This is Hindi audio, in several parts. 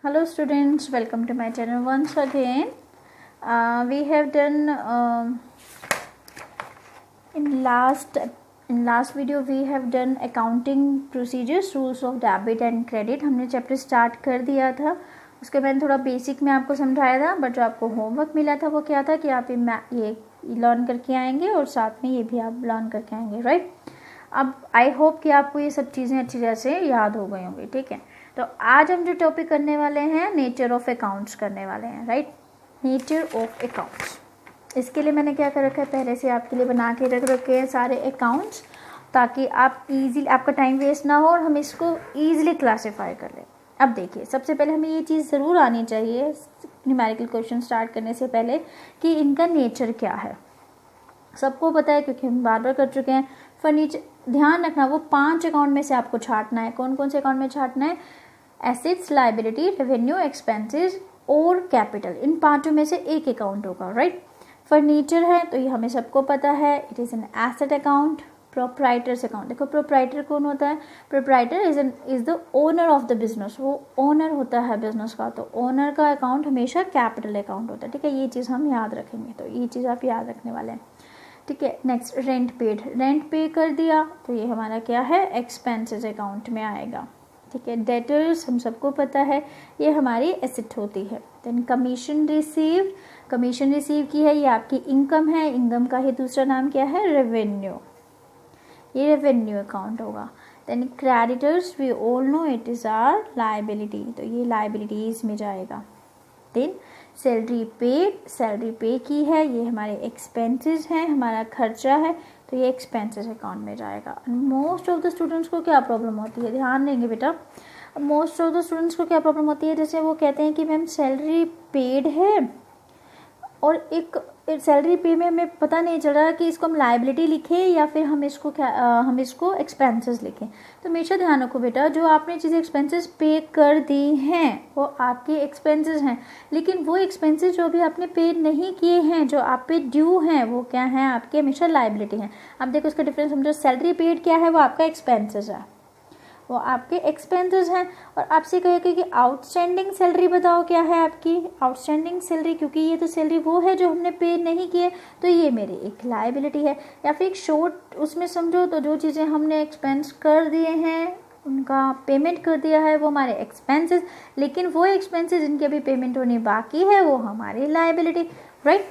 Hello students, welcome to my channel once again. We have done in last video we have done accounting procedures, rules of debit and credit. हमने चैप्टर स्टार्ट कर दिया था. उसके मैंने थोड़ा बेसिक में आपको समझाया था, बट जो आपको होमवर्क मिला था वो क्या था कि आप ये लर्न करके आएंगे और साथ में ये भी आप लर्न करके आएंगे, राइट. अब आई होप कि आपको ये सब चीज़ें अच्छी तरह से याद हो गई होंगी, ठीक है. तो आज हम जो टॉपिक करने वाले हैं नेचर ऑफ अकाउंट्स करने वाले हैं, राइट. नेचर ऑफ अकाउंट्स, इसके लिए मैंने क्या कर रखा है, पहले से आपके लिए बना के रख रखे हैं सारे अकाउंट्स, ताकि आप इजीली, आपका टाइम वेस्ट ना हो और हम इसको ईजिली क्लासीफाई कर लें. अब देखिए, सबसे पहले हमें ये चीज़ ज़रूर आनी चाहिए न्यूमेरिकल क्वेश्चन स्टार्ट करने से पहले कि इनका नेचर क्या है. सबको पता है क्योंकि हम बार बार कर चुके हैं. फर्नीचर, ध्यान रखना, वो 5 अकाउंट में से आपको छांटना है. कौन कौन से अकाउंट में छांटना है? एसेट्स, लाइबिलिटी, रेवेन्यू, एक्सपेंसेस और कैपिटल. इन 5 में से एक अकाउंट होगा, राइट. फर्नीचर है तो ये हमें सबको पता है, it is an asset account. Proprietors account, देखो प्रोप्राइटर कौन होता है? Proprietor is the owner of the business, वो ओनर होता है बिजनेस का. तो ओनर का अकाउंट हमेशा कैपिटल अकाउंट होता है, ठीक है. ये चीज़ हम याद रखेंगे, तो ये चीज़ आप याद रखने वाले हैं, ठीक है. नेक्स्ट, रेंट पेड, रेंट पे कर दिया तो ये हमारा क्या है? एक्सपेंसेस अकाउंट में आएगा, ठीक है. डेटर्स हम सबको पता है, ये हमारी एसेट होती है. Then commission receive, commission receive की है, ये आपकी इनकम है. इनकम का ही दूसरा नाम क्या है? रेवेन्यू. ये रेवेन्यू अकाउंट होगा. Then creditors, we all know it is our liability, तो ये लाइबिलिटीज़ में जाएगा. देन सैलरी पेड, सैलरी पे की है, ये हमारे एक्सपेंसेस हैं, हमारा खर्चा है, तो ये एक्सपेंसेस अकाउंट में जाएगा. मोस्ट ऑफ द स्टूडेंट्स को क्या प्रॉब्लम होती है, ध्यान देंगे बेटा. मोस्ट ऑफ द स्टूडेंट्स को क्या प्रॉब्लम होती है, जैसे वो कहते हैं कि मैम सैलरी पेड है और एक सैलरी पे में हमें पता नहीं चल रहा कि इसको हम लाइबिलिटी लिखें या फिर हम इसको एक्सपेंसेस लिखें. तो हमेशा ध्यान रखो बेटा, जो आपने चीज़ें एक्सपेंसेस पे कर दी हैं वो आपके एक्सपेंसेस हैं, लेकिन वो एक्सपेंसेस जो भी आपने पे नहीं किए हैं, जो आप पे ड्यू हैं, वो क्या हैं? आपके हमेशा लाइबिलिटी हैं. अब देखो इसका डिफरेंस समझो. सैलरी पेड क्या है? वो आपका एक्सपेंसेस है, वो आपके एक्सपेंसेस हैं. और आपसे कहेगा कि आउटस्टैंडिंग सैलरी बताओ क्या है आपकी आउटस्टैंडिंग सैलरी, क्योंकि ये तो सैलरी वो है जो हमने पे नहीं किए, तो ये मेरी एक लाइबिलिटी है. या फिर एक शॉर्ट उसमें समझो तो जो चीज़ें हमने एक्सपेंस कर दिए हैं, उनका पेमेंट कर दिया है, वो हमारे एक्सपेंसेस, लेकिन वो एक्सपेंसेस जिनकी अभी पेमेंट होनी बाकी है वो हमारी लाइबिलिटी, राइट.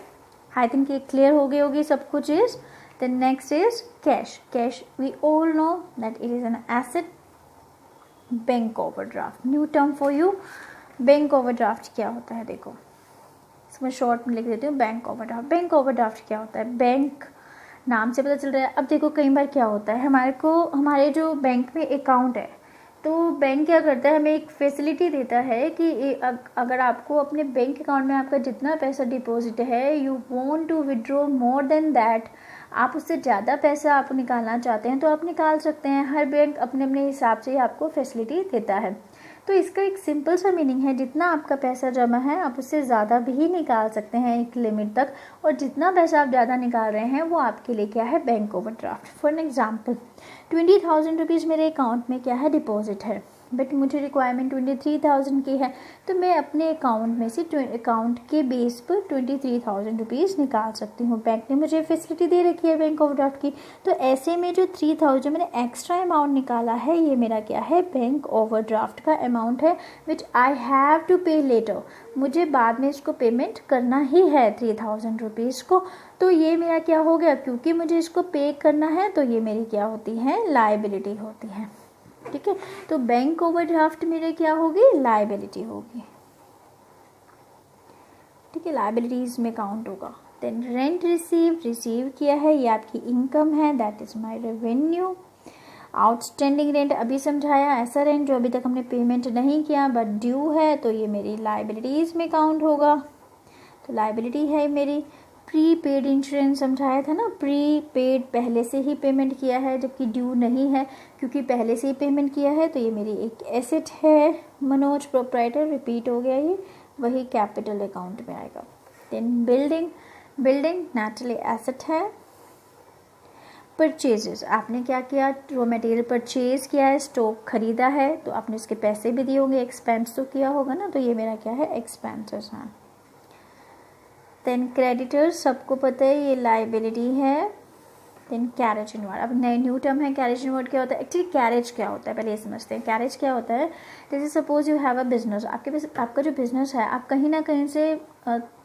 आई थिंक ये क्लियर हो गई होगी सब कुछ चीज़. Then next is cash. Cash, we all know that it is an asset. Bank overdraft, new term for you. Bank overdraft क्या होता है? देखो इसमें शॉर्ट में लिख देती हूँ. बैंक ओवरड्राफ्ट, बैंक ओवरड्राफ्ट क्या होता है? बैंक नाम से पता चल रहा है. अब देखो कई बार क्या होता है, हमारे जो बैंक में अकाउंट है, तो बैंक क्या करता है, हमें एक फैसिलिटी देता है कि अगर आपको अपने बैंक अकाउंट में आपका जितना पैसा डिपॉजिट है, you want to withdraw more than that, आप उससे ज़्यादा पैसा आप निकालना चाहते हैं तो आप निकाल सकते हैं. हर बैंक अपने अपने हिसाब से आपको फैसिलिटी देता है. तो इसका एक सिंपल सा मीनिंग है, जितना आपका पैसा जमा है आप उससे ज़्यादा भी निकाल सकते हैं एक लिमिट तक, और जितना पैसा आप ज़्यादा निकाल रहे हैं वो आपके लिए क्या है? Bank overdraft. For an example, 20,000 rupees मेरे अकाउंट में क्या है? डिपॉजिट है, बट मुझे रिक्वायरमेंट 23,000 की है, तो मैं अपने अकाउंट में से अकाउंट के बेस पर 23,000 रुपीज़ निकाल सकती हूँ. बैंक ने मुझे फैसिलिटी दे रखी है बैंक ओवरड्राफ्ट की, तो ऐसे में जो 3,000 मैंने एक्स्ट्रा अमाउंट निकाला है, ये मेरा क्या है? बैंक ओवरड्राफ्ट का अमाउंट है, विच आई हैव टू पे लेटर. मुझे बाद में इसको पेमेंट करना ही है 3,000 रुपीज़ को. तो ये मेरा क्या हो गया? क्योंकि मुझे इसको पे करना है, तो ये मेरी क्या होती है? लाइबिलिटी होती है, ठीक है. तो बैंक ओवरड्राफ्ट मेरे क्या होगी? लाइबिलिटी होगी, ठीक है. लाइबिलिटीज में काउंट होगा. देन रेंट रिसीव किया है, ये आपकी इनकम है, that is my revenue. Outstanding rent अभी समझाया, ऐसा रेंट जो अभी तक हमने पेमेंट नहीं किया बट ड्यू है, तो ये मेरी लाइबिलिटीज में काउंट होगा, तो लाइबिलिटी है मेरी. प्री पेड इंश्योरेंस समझाया था ना, प्री पेड पहले से ही पेमेंट किया है जबकि ड्यू नहीं है, क्योंकि पहले से ही पेमेंट किया है, तो ये मेरी एक एसेट है. मनोज प्रोप्राइटर, रिपीट हो गया ये, वही कैपिटल अकाउंट में आएगा. Then building, building naturally asset है. परचेजेस, आपने क्या किया, रॉ मटेरियल परचेज किया है, स्टॉक खरीदा है, तो आपने उसके पैसे भी दिए होंगे, एक्सपेंस तो किया होगा ना, तो ये मेरा क्या है, एक्सपेंसेस हैं। देन क्रेडिटर्स, सबको पता है ये लाइबिलिटी है। देन कैरेज इनवर्ड, अब नए न्यू टर्म है। कैरेज इनवर्ड क्या होता है, एक्चुअली कैरेज क्या होता है पहले ये समझते हैं। कैरेज क्या होता है, जैसे suppose you have a business, आपके पास आपका जो बिजनेस है, आप कहीं ना कहीं से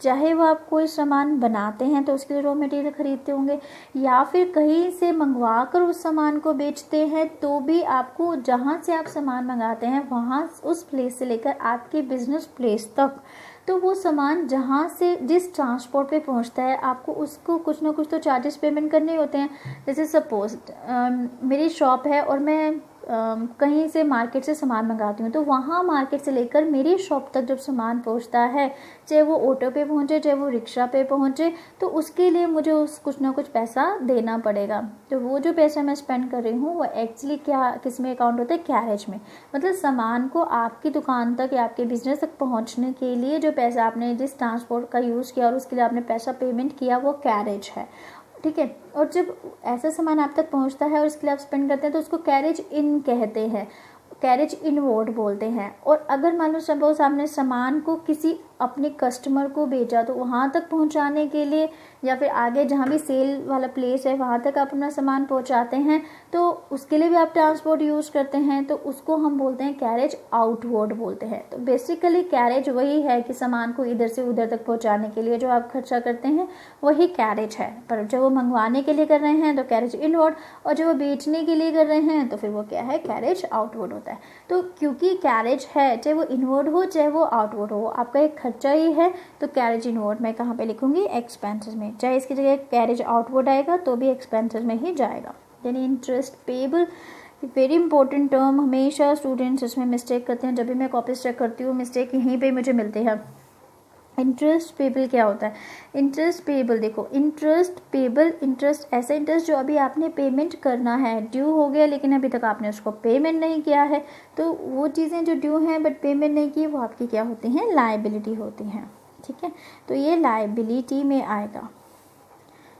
चाहे वो आप कोई सामान बनाते हैं तो उसके लिए रॉ मटेरियल खरीदते होंगे, या फिर कहीं से मंगवा कर उस सामान को बेचते हैं, तो भी आपको जहाँ से आप सामान मंगाते हैं वहाँ उस प्लेस से लेकर आपके बिजनेस प्लेस तक, तो वो सामान जहाँ से जिस ट्रांसपोर्ट पे पहुँचता है, आपको उसको कुछ ना कुछ तो चार्जेस पेमेंट करने होते हैं। जैसे सपोज मेरी शॉप है और मैं कहीं से मार्केट से सामान मंगाती हूँ, तो वहाँ मार्केट से लेकर मेरी शॉप तक जब सामान पहुँचता है, चाहे वो ऑटो पे पहुँचे चाहे वो रिक्शा पे पहुँचे, तो उसके लिए मुझे उस कुछ ना कुछ पैसा देना पड़ेगा। तो वो जो पैसा मैं स्पेंड कर रही हूँ वो एक्चुअली क्या किस में अकाउंट होता है, कैरेज में। मतलब सामान को आपकी दुकान तक या आपके बिजनेस तक पहुँचने के लिए जो पैसा आपने जिस ट्रांसपोर्ट का यूज़ किया और उसके लिए आपने पैसा पेमेंट किया, वो कैरेज है, ठीक है। और जब ऐसा सामान आप तक पहुंचता है और इसके लिए आप स्पेंड करते हैं तो उसको कैरेज इन कहते हैं, कैरेज इनवर्ड बोलते हैं। और अगर मान लो सपोज आपने सामान को किसी अपने कस्टमर को भेजा, तो वहाँ तक पहुँचाने के लिए या फिर आगे जहाँ भी सेल वाला प्लेस है वहाँ तक आप अपना सामान पहुँचाते हैं, तो उसके लिए भी आप ट्रांसपोर्ट यूज़ करते हैं, तो उसको हम बोलते हैं कैरेज आउटवर्ड बोलते हैं। तो बेसिकली कैरेज वही है कि सामान को इधर से उधर तक पहुँचाने के लिए जो आप खर्चा करते हैं वही कैरेज है। पर जब वो मंगवाने के लिए कर रहे हैं तो कैरेज इनवर्ड, और जब वो बेचने के लिए कर रहे हैं तो फिर वो क्या है, कैरेज आउटवर्ड होता है। तो क्योंकि कैरेज है, चाहे वो इनवर्ड हो चाहे वो आउटवर्ड हो, आपका एक खर्चा ही है, तो कैरेज इनवर्ड मैं कहाँ पे लिखूंगी, एक्सपेंसेस में। चाहे इसकी जगह कैरेज आउटवर्ड आएगा तो भी एक्सपेंसेस में ही जाएगा। यानी interest payable, very important term, हमेशा स्टूडेंट्स इसमें मिस्टेक करते हैं। जब भी मैं कॉपीज चेक करती हूँ मिस्टेक यहीं पे मुझे मिलते हैं। इंटरेस्ट पेबल क्या होता है, इंटरेस्ट पेबल देखो, इंटरेस्ट पेबल, इंटरेस्ट ऐसा इंटरेस्ट जो अभी आपने पेमेंट करना है, ड्यू हो गया लेकिन अभी तक आपने उसको पेमेंट नहीं किया है, तो वो चीज़ें जो ड्यू हैं बट पेमेंट नहीं की, वो आपकी क्या होती हैं, लायबिलिटी होती हैं, ठीक है। तो ये लायबिलिटी में आएगा,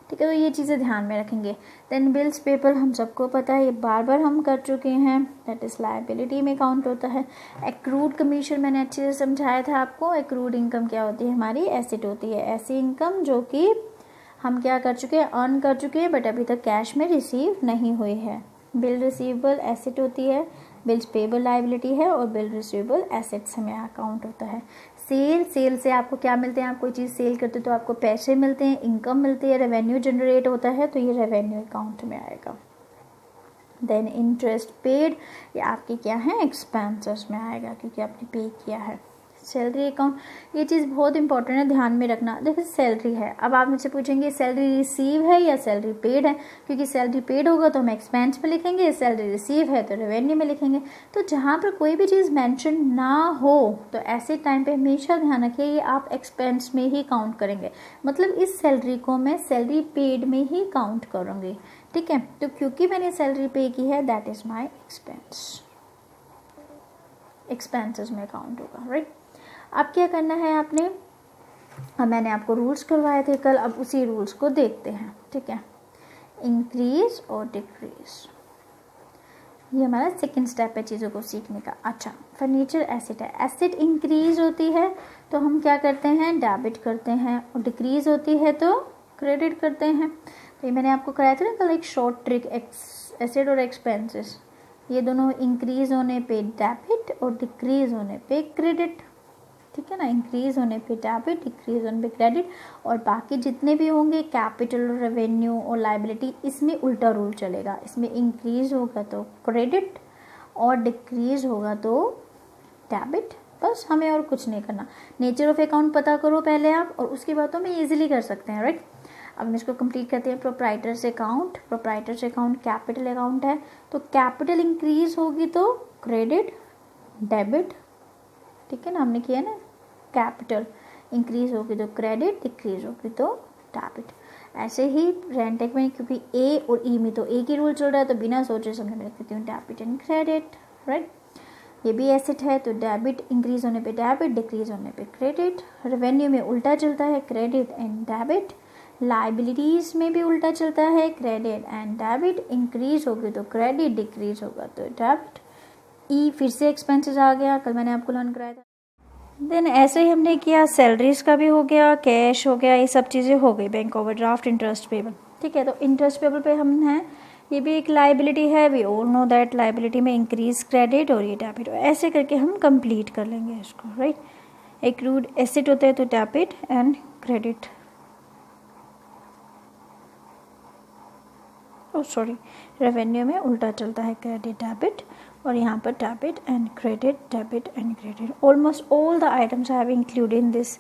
ठीक है। तो ये चीज़ें ध्यान में रखेंगे। देन बिल्स पेपर, हम सबको पता है, ये बार बार हम कर चुके हैं, दैट इज़ लायबिलिटी में काउंट होता है। एक्रूड कमीशन मैंने अच्छे से समझाया था आपको। एक्रूड इनकम क्या होती है, हमारी एसेट होती है, ऐसी इनकम जो कि हम क्या कर चुके हैं, अर्न कर चुके हैं बट अभी तक कैश में रिसीव नहीं हुई है। बिल रिसीवेबल एसेट होती है, बिल्स पेबल लायबिलिटी है, और बिल रिसीवेबल एसेट्स में अकाउंट होता है। सेल, सेल से आपको क्या मिलते हैं, आप कोई चीज़ सेल करते हो तो आपको पैसे मिलते हैं, इनकम मिलती है, रेवेन्यू जनरेट होता है, तो ये रेवेन्यू अकाउंट में आएगा। देन इंटरेस्ट पेड, ये आपकी क्या है, एक्सपेंसेस में आएगा क्योंकि आपने पे किया है। सैलरी अकाउंट, ये चीज़ बहुत इंपॉर्टेंट है, ध्यान में रखना। देखो सैलरी है, अब आप मुझसे पूछेंगे सैलरी रिसीव है या सैलरी पेड है, क्योंकि सैलरी पेड होगा तो हम एक्सपेंस में लिखेंगे, सैलरी रिसीव है तो रेवेन्यू में लिखेंगे। तो जहाँ पर कोई भी चीज़ मेंशन ना हो तो ऐसे टाइम पे हमेशा ध्यान रखिए ये आप एक्सपेंस में ही काउंट करेंगे, मतलब इस सैलरी को मैं सैलरी पेड में ही काउंट करूँगी, ठीक है। तो क्योंकि मैंने सैलरी पे की है, that is my expense, expenses में काउंट होगा, राइट। अब क्या करना है आपने, अब मैंने आपको रूल्स करवाए थे कल, अब उसी रूल्स को देखते हैं, ठीक है। इंक्रीज और डिक्रीज, ये हमारा सेकंड स्टेप है चीज़ों को सीखने का। अच्छा, फर्नीचर एसेट है, एसेट इंक्रीज होती है तो हम क्या करते हैं, डेबिट करते हैं, और डिक्रीज होती है तो क्रेडिट करते हैं। तो ये मैंने आपको कराया था ना कल एक शॉर्ट ट्रिक, एसेट और एक्सपेंसेस, ये दोनों इंक्रीज होने पे डेबिट और डिक्रीज होने पे क्रेडिट, ठीक है ना। इंक्रीज होने पे डेबिट, डिक्रीज होने पे क्रेडिट, और बाकी जितने भी होंगे कैपिटल, रेवेन्यू और लायबिलिटी, इसमें उल्टा रूल चलेगा। इसमें इंक्रीज होगा तो क्रेडिट और डिक्रीज होगा तो डेबिट, बस हमें और कुछ नहीं करना। नेचर ऑफ अकाउंट पता करो पहले आप, और उसके बाद तो हम ईजिली कर सकते हैं, राइट। अब हम इसको कंप्लीट करते हैं। Proprietors account, proprietors account capital account है, तो कैपिटल इंक्रीज होगी तो क्रेडिट, डेबिट, ठीक है ना, हमने किया ना। कैपिटल इंक्रीज होगी तो क्रेडिट, डिक्रीज होगी तो डेबिट। ऐसे ही रेंटेक में, क्योंकि ए और ई में तो एक ही रूल चल रहा है, तो बिना सोचे समझे मैं लिख देती हूँ डेबिट एंड क्रेडिट, राइट। ये भी एसेट है तो डेबिट इंक्रीज होने पे डेबिट, डिक्रीज होने पे क्रेडिट। रेवेन्यू में उल्टा चलता है, क्रेडिट एंड डेबिट। लाइबिलिटीज़ में भी उल्टा चलता है क्रेडिट, एंड डेबिट इंक्रीज होगी तो क्रेडिट डिक्रीज होगा तो डेबिट। ई फिर से एक्सपेंसेस आ गया, कल मैंने आपको लर्न कराया था। देन ऐसे ही हमने किया, सैलरीज का भी हो गया, कैश हो गया, ये सब चीज़ें हो गई, बैंक ओवरड्राफ्ट, इंटरेस्ट पेबल। ठीक है, तो इंटरेस्ट पेबल पे हम हैं, ये भी एक लाइबिलिटी है, we all know that liability में इंक्रीज क्रेडिट और ये डेबिट, ऐसे करके हम कंप्लीट कर लेंगे इसको, राइट। एक्रूड एसेट होता है तो debit and credit, sorry revenue में उल्टा चलता है, क्रेडिट डेबिट, और यहाँ पर debit and credit. Almost all the items have included in this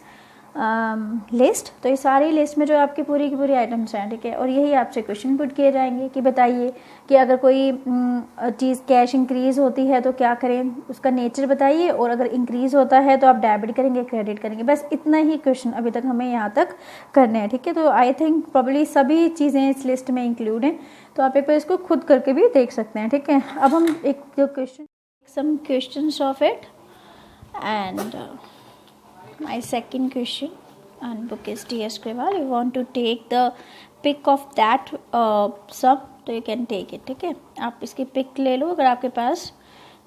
list. तो ये सारी लिस्ट में जो आपकी पूरी की पूरी आइटम्स हैं, ठीक है, और यही आपसे क्वेश्चन पुट किए जाएंगे कि बताइए कि अगर कोई चीज़ कैश इंक्रीज़ होती है तो क्या करें, उसका नेचर बताइए, और अगर इंक्रीज़ होता है तो आप डेबिट करेंगे क्रेडिट करेंगे, बस इतना ही क्वेश्चन अभी तक हमें यहाँ तक करने हैं। ठीक है, तो आई थिंक प्रॉब्ली सभी चीज़ें इस लिस्ट में इंक्लूड हैं, तो आप एक बार इसको खुद करके भी देख सकते हैं। ठीक है, अब हम एक question, some questions of it, and my second question and book is T.S. Grewal. You want to take the pick of that sum, तो you can take it। ठीक है, आप इसकी पिक ले लो अगर आपके पास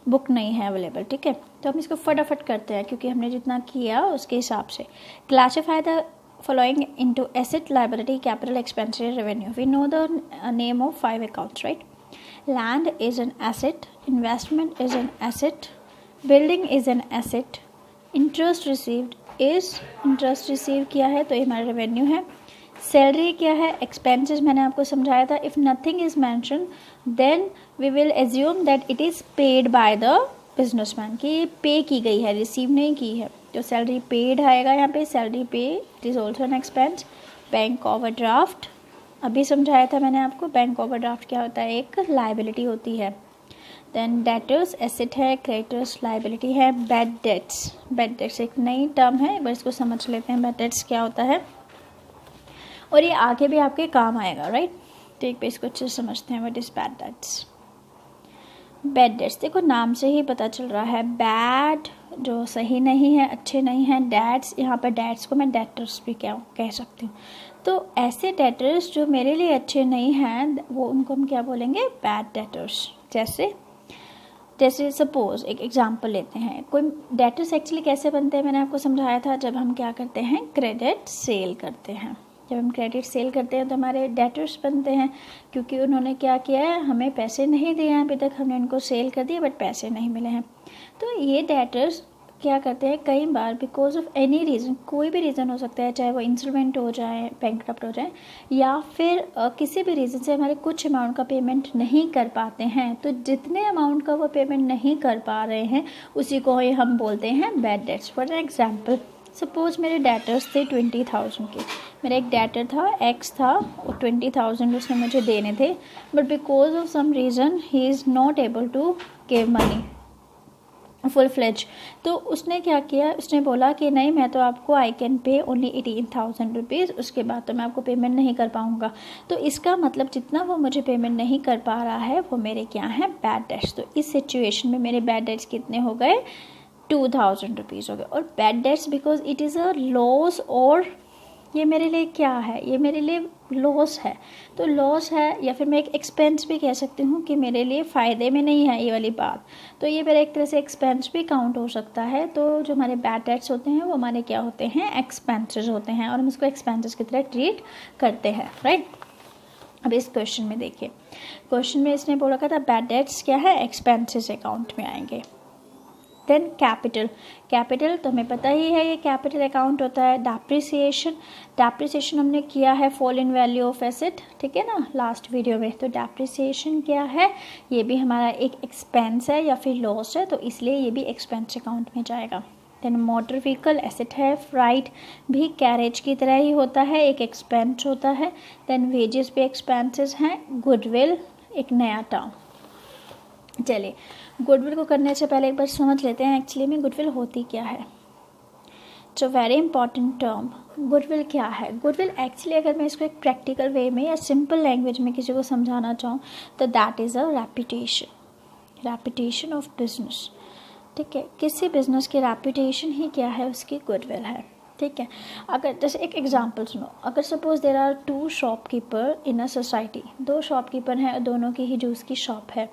बुक नहीं है अवेलेबल। ठीक है, तो हम इसको फटाफट करते हैं क्योंकि हमने जितना किया उसके हिसाब से। Classify the following into asset, liability, capital, expenditure, revenue. We know the name of 5 accounts, right? Land is an asset, investment is an asset, building is an asset, interest received is, interest receive किया है तो ये हमारा रेवेन्यू है। सैलरी क्या है, एक्सपेंसेस मैंने आपको समझाया था। If nothing is mentioned then we will assume that it is paid by the businessman, कि ये पे की गई है, रिसीव नहीं की है, तो सैलरी पेड आएगा यहाँ पे, सैलरी पे, it is also an expense. Bank overdraft अभी समझाया था मैंने आपको, बैंक ओवरड्राफ्ट क्या होता है, एक लाइबिलिटी होती है। देन डेटर्स एसेट है, क्रेडिटर्स लाइबिलिटी है। बैड डेट्स एक नई टर्म है, एक बार इसको समझ लेते हैं बैड डेट्स क्या होता है, और ये आगे भी आपके काम आएगा, राइट। तो एक बार इसको अच्छे से समझते हैं, what is bad debts. Bad debts देखो नाम से ही पता चल रहा है, बैड जो सही नहीं है, अच्छे नहीं हैं, डेट्स, यहाँ पर डेट्स को मैं डेटर्स भी क्या कह सकती हूँ। तो ऐसे डेटर्स जो मेरे लिए अच्छे नहीं हैं वो उनको हम क्या बोलेंगे, बैड डेटर्स। जैसे सपोज एक एग्जांपल लेते हैं, कोई डेटर्स एक्चुअली कैसे बनते हैं मैंने आपको समझाया था, जब हम क्या करते हैं, क्रेडिट सेल करते हैं। जब हम क्रेडिट सेल करते हैं तो हमारे डेटर्स बनते हैं, क्योंकि उन्होंने क्या किया है, हमें पैसे नहीं दिए हैं अभी तक, हमने उनको सेल कर दिया बट पैसे नहीं मिले हैं। तो ये डेटर्स क्या करते हैं, कई बार बिकॉज ऑफ एनी रीज़न, कोई भी रीज़न हो सकता है, चाहे वो इंसॉल्वेंट हो जाए, बैंकक्रप्ट हो जाए, या फिर किसी भी रीज़न से हमारे कुछ अमाउंट का पेमेंट नहीं कर पाते हैं, तो जितने अमाउंट का वो पेमेंट नहीं कर पा रहे हैं उसी को हम बोलते हैं bad debts. For example suppose मेरे डेटर्स थे 20,000 के, मेरा एक डेटर था एक्स था, और 20,000 उसने मुझे देने थे, but because of some reason he is not able to give money full fledged. तो उसने क्या किया, उसने बोला कि नहीं मैं तो आपको I can pay only 18,000 rupees, उसके बाद तो मैं आपको पेमेंट नहीं कर पाऊँगा। तो इसका मतलब जितना वो मुझे पेमेंट नहीं कर पा रहा है वो मेरे क्या हैं, बैड डेट्स। तो इस सिचुएशन में मेरे बैड डेट्स कितने हो गए, 2,000 रुपीज़ हो गए। और bad debts because it is a loss, और ये मेरे लिए क्या है, ये मेरे लिए लॉस है। तो लॉस है, या फिर मैं एक एक्सपेंस भी कह सकती हूँ कि मेरे लिए फ़ायदे में नहीं है ये वाली बात, तो ये मेरा एक तरह से एक्सपेंस भी काउंट हो सकता है। तो जो हमारे बैड डेट्स होते हैं वो हमारे क्या होते हैं, एक्सपेंसेस होते हैं, और हम इसको एक्सपेंसेस की तरह ट्रीट करते हैं, राइट। अब इस क्वेश्चन में देखिए, क्वेश्चन में इसने बोला था बैड डेट्स क्या है, एक्सपेंसेस अकाउंट में आएंगे। देन कैपिटल तो हमें पता ही है, ये कैपिटल अकाउंट होता है। डेप्रिसिएशन हमने किया है, fall in value of asset, ठीक है ना, लास्ट वीडियो में। तो डेप्रिसिएशन क्या है, ये भी हमारा एक एक्सपेंस है या फिर लॉस है, तो इसलिए ये भी एक्सपेंस अकाउंट में जाएगा। देन मोटर व्हीकल एसेट है, फ्राइट भी कैरेज की तरह ही होता है, एक एक्सपेंस होता है। देन वेजेस भी एक्सपेंसेस हैं। गुडविल एक नया टर्म। चलिए गुडविल को करने से पहले एक बार समझ लेते हैं एक्चुअली में गुडविल होती क्या है। तो वेरी इंपॉर्टेंट टर्म, गुडविल क्या है। गुडविल एक्चुअली अगर मैं इसको एक प्रैक्टिकल वे में या सिंपल लैंग्वेज में किसी को समझाना चाहूँ तो that is a reputation of business. ठीक है, किसी बिजनेस की रेपुटेशन ही क्या है, उसकी गुडविल है। ठीक है। अगर जैसे एक एग्जांपल सुनो, अगर suppose there are 2 shopkeeper in a society, 2 shopkeeper हैं और दोनों की ही जूस की शॉप है,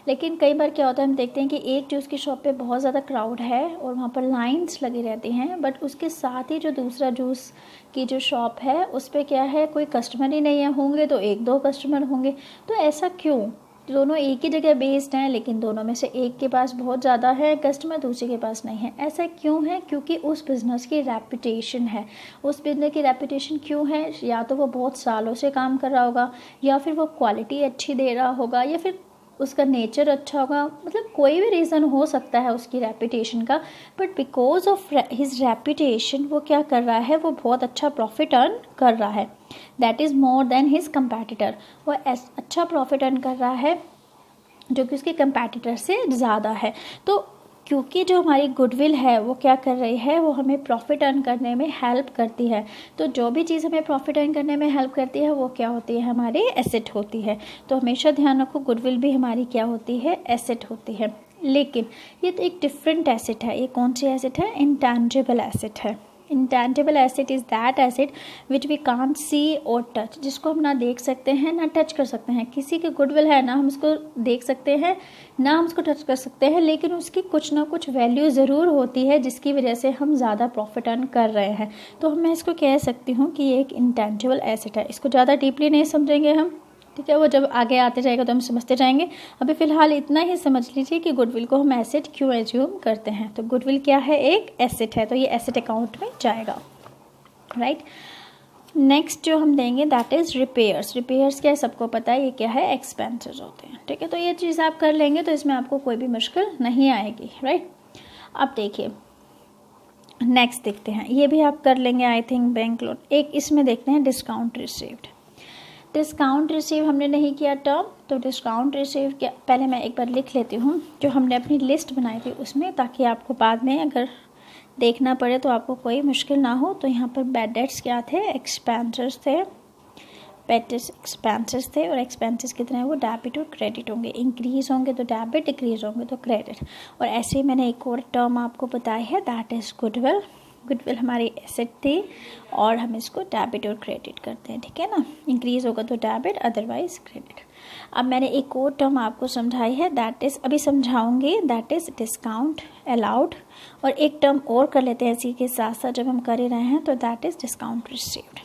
लेकिन कई बार क्या होता है हम देखते हैं कि एक जूस की शॉप पे बहुत ज़्यादा क्राउड है और वहाँ पर लाइंस लगी रहती हैं, बट उसके साथ ही जो दूसरा जूस की जो शॉप है उस पर क्या है, कोई कस्टमर ही नहीं है, होंगे तो 1-2 कस्टमर होंगे। तो ऐसा क्यों? दोनों एक ही जगह बेस्ड हैं, लेकिन दोनों में से एक के पास बहुत ज़्यादा है कस्टमर, दूसरे के पास नहीं है। ऐसा क्यों है? क्योंकि उस बिज़नेस की रेपुटेशन है। उस बिज़नेस की रेपुटेशन क्यों है? या तो वो बहुत सालों से काम कर रहा होगा, या फिर वो क्वालिटी अच्छी दे रहा होगा, या फिर उसका नेचर अच्छा होगा, मतलब कोई भी रीज़न हो सकता है उसकी रेपुटेशन का, but because of his reputation वो क्या कर रहा है, वो बहुत अच्छा प्रॉफिट अर्न कर रहा है। That is more than his competitor. वो अच्छा प्रॉफिट अर्न कर रहा है जो कि उसके कंपैटिटर से ज़्यादा है। तो क्योंकि जो हमारी गुडविल है वो क्या कर रही है, वो हमें प्रॉफिट अर्न करने में हेल्प करती है। तो जो भी चीज़ हमें प्रॉफिट अर्न करने में हेल्प करती है वो क्या होती है, हमारी एसेट होती है। तो हमेशा ध्यान रखो, गुडविल भी हमारी क्या होती है, एसेट होती है। लेकिन ये तो एक डिफरेंट एसेट है। ये कौन सी एसेट है? इंटैंजिबल एसेट है। Intangible asset is that asset which we can't see or touch, जिसको हम ना देख सकते हैं ना टच कर सकते हैं। किसी की गुडविल है ना हम उसको देख सकते हैं ना हम उसको टच कर सकते हैं, लेकिन उसकी कुछ ना कुछ वैल्यू ज़रूर होती है जिसकी वजह से हम ज़्यादा प्रॉफिट अर्न कर रहे हैं। तो मैं इसको कह सकती हूँ कि ये एक इंटैंजिबल एसेट है। इसको ज़्यादा डीपली नहीं समझेंगे हम, ठीक है, वो जब आगे आते जाएगा तो हम समझते जाएंगे। अभी फ़िलहाल इतना ही समझ लीजिए कि गुडविल को हम एसेट क्यों एज्यूम करते हैं। तो गुडविल क्या है, एक एसेट है, तो ये एसेट अकाउंट में जाएगा, राइट। नेक्स्ट जो हम देंगे दैट इज़ रिपेयर्स। रिपेयर्स क्या है, सबको पता है, ये क्या है, एक्सपेंसेस होते हैं, ठीक है। तो ये चीज़ आप कर लेंगे तो इसमें आपको कोई भी मुश्किल नहीं आएगी, राइट। अब देखिए नेक्स्ट देखते हैं, ये भी आप कर लेंगे आई थिंक, बैंक लोन। एक इसमें देखते हैं डिस्काउंट रिसीव्ड। डिस्काउंट रिसीव हमने नहीं किया टर्म, तो डिस्काउंट रिसीव क्या, पहले मैं एक बार लिख लेती हूँ जो हमने अपनी लिस्ट बनाई थी उसमें, ताकि आपको बाद में अगर देखना पड़े तो आपको कोई मुश्किल ना हो। तो यहाँ पर बैड डेट्स क्या थे, एक्सपेंसेस थे, पेटिस एक्सपेंसेस थे, और एक्सपेंसेस कितने हैं, वो डेबिट और क्रेडिट होंगे। इंक्रीज होंगे तो डेबिट, डिक्रीज होंगे तो क्रेडिट। और ऐसे ही मैंने एक और टर्म आपको बताई है दैट इज़ गुडविल। गुडविल हमारी एसेट थी और हम इसको डेबिट और क्रेडिट करते हैं, ठीक है ना। इंक्रीज होगा तो डेबिट, अदरवाइज क्रेडिट। अब मैंने एक और टर्म आपको समझाई है दैट इज़, अभी समझाऊंगी, दैट इज़ डिस्काउंट अलाउड। और एक टर्म और कर लेते हैं इसी के साथ साथ जब हम कर ही रहे हैं, तो दैट इज़ डिस्काउंट रिसीव्ड।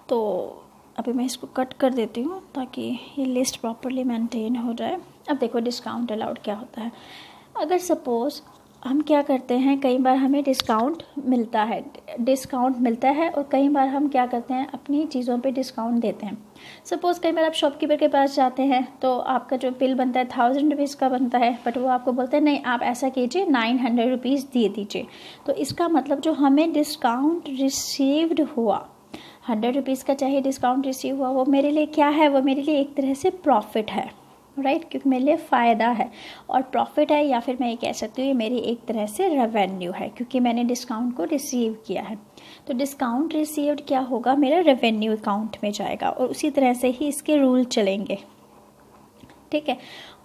तो अभी मैं इसको कट कर देती हूँ ताकि ये लिस्ट प्रॉपरली मेंटेन हो जाए। अब देखो डिस्काउंट अलाउड क्या होता है। अगर सपोज़ हम क्या करते हैं, कई बार हमें डिस्काउंट मिलता है और कई बार हम क्या करते हैं, अपनी चीज़ों पे डिस्काउंट देते हैं। सपोज़ कई बार आप शॉपकीपर के पास जाते हैं तो आपका जो बिल बनता है 1000 रुपीज़ का बनता है, बट वो आपको बोलते हैं नहीं आप ऐसा कीजिए 900 रुपीज़ दे दीजिए। तो इसका मतलब जो हमें डिस्काउंट रिसीव्ड हुआ 100 रुपीज़ का, चाहे डिस्काउंट रिसीव हुआ, वो मेरे लिए क्या है, वो मेरे लिए एक तरह से प्रॉफिट है, राइट, क्योंकि मेरे लिए फ़ायदा है और प्रॉफिट है, या फिर मैं ये कह सकती हूँ ये मेरी एक तरह से रेवेन्यू है क्योंकि मैंने डिस्काउंट को रिसीव किया है। तो डिस्काउंट रिसीव्ड क्या होगा, मेरा रेवेन्यू अकाउंट में जाएगा और उसी तरह से ही इसके रूल चलेंगे, ठीक है।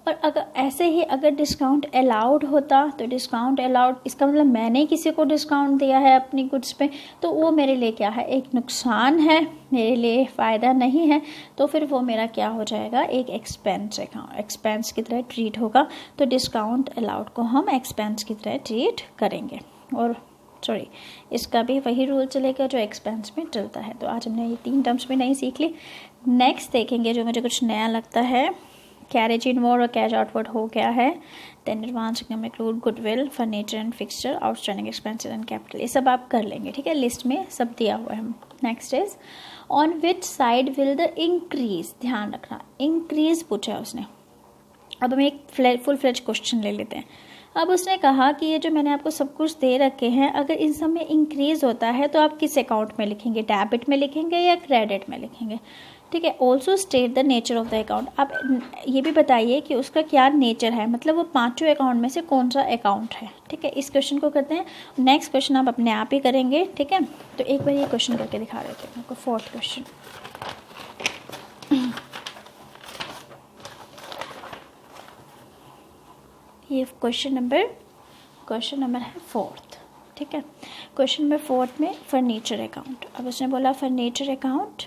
और अगर ऐसे ही अगर डिस्काउंट अलाउड होता, तो डिस्काउंट अलाउड इसका मतलब मैंने किसी को डिस्काउंट दिया है अपनी गुड्स पे, तो वो मेरे लिए क्या है, एक नुकसान है, मेरे लिए फ़ायदा नहीं है। तो फिर वो मेरा क्या हो जाएगा, एक एक्सपेंस की तरह ट्रीट होगा। तो डिस्काउंट अलाउड को हम एक्सपेंस की तरह ट्रीट करेंगे। और इसका भी वही रूल चलेगा जो एक्सपेंस में चलता है। तो आज हमने ये 3 टर्म्स में नहीं सीख ली। नेक्स्ट देखेंगे जो मुझे कुछ नया लगता है, कैरेज इनवर्ड और कैश आउटवर्ड हो गया है। Then advance income include goodwill, furniture and fixture, outstanding expenses and capital. ये सब आप कर लेंगे, ठीक है, लिस्ट में सब दिया हुआ है। Next is on which side will the increase, ध्यान रखना इंक्रीज पूछा है उसने। अब हम एक फुल फ्लेज क्वेश्चन ले लेते हैं। अब उसने कहा कि ये जो मैंने आपको सब कुछ दे रखे हैं, अगर इन सब में इंक्रीज होता है तो आप किस अकाउंट में लिखेंगे, डेबिट में लिखेंगे या क्रेडिट में लिखेंगे, ठीक है। Also state the nature of the account, आप ये भी बताइए कि उसका क्या नेचर है, मतलब वो 5 अकाउंट में से कौन सा अकाउंट है, ठीक है। इस क्वेश्चन को करते हैं। नेक्स्ट क्वेश्चन आप अपने आप ही करेंगे, ठीक है। तो एक बार ये क्वेश्चन करके दिखा देते हैं आपको, 4th क्वेश्चन। ये क्वेश्चन नंबर है 4th, ठीक है। क्वेश्चन नंबर 4 में फर्नीचर अकाउंट, अब उसने बोला furniture account,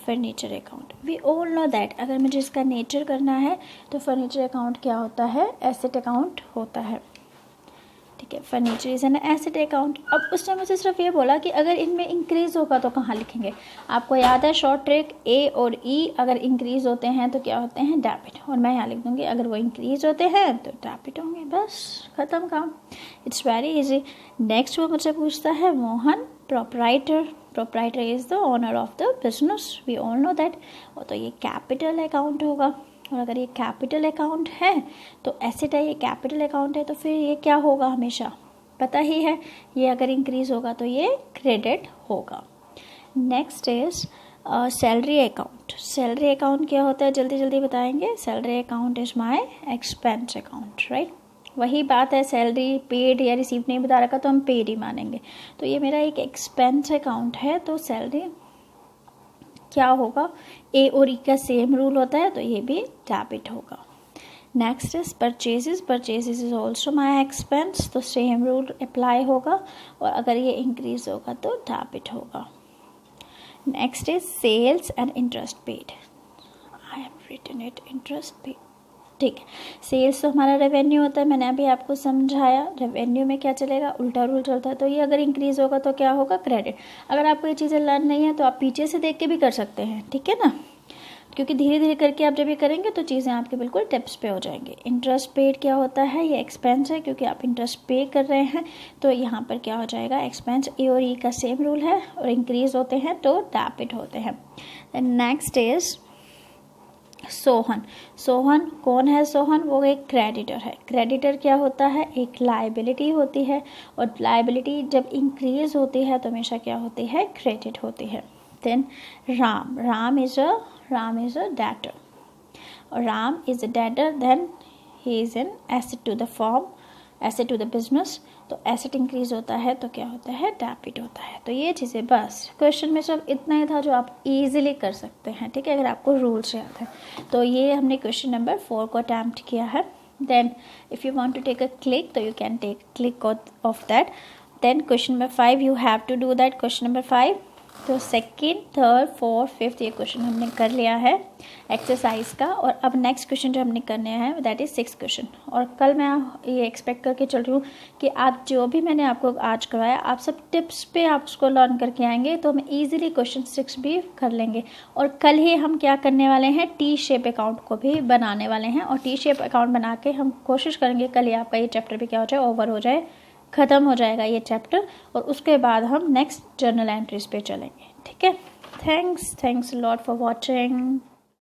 furniture account we all know that, अगर मुझे इसका नेचर करना है तो फर्नीचर अकाउंट क्या होता है, एसेट अकाउंट होता है, ठीक है। Furniture is an asset account. अब उसने मुझे सिर्फ ये बोला कि अगर इनमें इंक्रीज होगा तो कहाँ लिखेंगे। आपको याद है शॉर्ट ट्रिक, ए और ई अगर इंक्रीज होते हैं तो क्या होते हैं, डेबिट, और मैं यहाँ लिख दूँगी अगर वो इंक्रीज होते हैं तो डेबिट होंगे, बस ख़त्म काम। It's very easy. नेक्स्ट वो मुझसे पूछता है Mohan proprietor, proprietor is the owner of the business, we all know that, और तो ये कैपिटल अकाउंट होगा, और अगर ये कैपिटल अकाउंट है तो एसेट है, ये कैपिटल अकाउंट है तो फिर ये क्या होगा, हमेशा पता ही है, ये अगर इंक्रीज होगा तो ये क्रेडिट होगा। Next is salary account. Salary account क्या होता है, जल्दी जल्दी बताएंगे। Salary account is my expense account, right. वही बात है, सैलरी पेड या रिसीव नहीं बता रखा तो हम पेड ही मानेंगे। तो ये मेरा एक एक्सपेंस अकाउंट है, तो सैलरी क्या होगा, ए और ई का सेम रूल होता है तो ये भी डेबिट होगा। Next is purchases, purchases is also my expense, तो सेम रूल अप्लाई होगा, और अगर ये इंक्रीज होगा तो डेबिट होगा। Next is sales and interest paid, I have written it interest paid, ठीक है। सेल्स तो हमारा रेवेन्यू होता है, मैंने अभी आपको समझाया, रेवेन्यू में क्या चलेगा, उल्टा रूल चलता है, तो ये अगर इंक्रीज होगा तो क्या होगा, क्रेडिट। अगर आपको ये चीज़ें लर्न नहीं है तो आप पीछे से देख के भी कर सकते हैं, ठीक है ना, क्योंकि धीरे धीरे करके आप जब ये करेंगे तो चीज़ें आपके बिल्कुल टिप्स पे हो जाएंगे। इंटरेस्ट पेड क्या होता है, ये एक्सपेंस है, क्योंकि आप इंटरेस्ट पे कर रहे हैं तो यहाँ पर क्या हो जाएगा, एक्सपेंस, ए और ई का सेम रूल है, और इंक्रीज होते हैं तो डेबिट होते हैं। Next is Sohan. सोहन कौन है, सोहन वो एक क्रेडिटर है। क्रेडिटर क्या होता है, एक लायबिलिटी होती है, और लायबिलिटी जब इंक्रीज होती है तो हमेशा क्या होती है, क्रेडिट होती है। Then Ram, Ram is a debtor, और Ram is a debtor, then he is an asset to the firm, asset to the business, तो एसेट इंक्रीज होता है तो क्या होता है, डेबिट होता है। तो ये चीज़ें बस क्वेश्चन में सब इतना ही था जो आप इजीली कर सकते हैं, ठीक है, अगर आपको रूल्स याद है। तो ये हमने क्वेश्चन नंबर 4 को अटैम्प्ट किया है। Then if you want to take a click तो you can take click of that. Then question number 5 you have to do that. Question number 5 तो सेकेंड, थर्ड, फोर्थ, फिफ्थ ये क्वेश्चन हमने कर लिया है एक्सरसाइज का, और अब नेक्स्ट क्वेश्चन जो हमने करने हैं दैट इज 6th क्वेश्चन। और कल मैं ये एक्सपेक्ट करके चल रही हूँ कि आप जो भी मैंने आपको आज करवाया आप सब टिप्स पे आप उसको लर्न करके आएंगे तो हम इजीली क्वेश्चन 6 भी कर लेंगे। और कल ही हम क्या करने वाले हैं, टी शेप अकाउंट को भी बनाने वाले हैं, और टी शेप अकाउंट बना के हम कोशिश करेंगे कल ही आपका ये चैप्टर भी क्या हो जाए, ओवर हो जाए, ख़त्म हो जाएगा ये चैप्टर, और उसके बाद हम नेक्स्ट जर्नल एंट्रीज पे चलेंगे, ठीक है। Thanks lot for watching.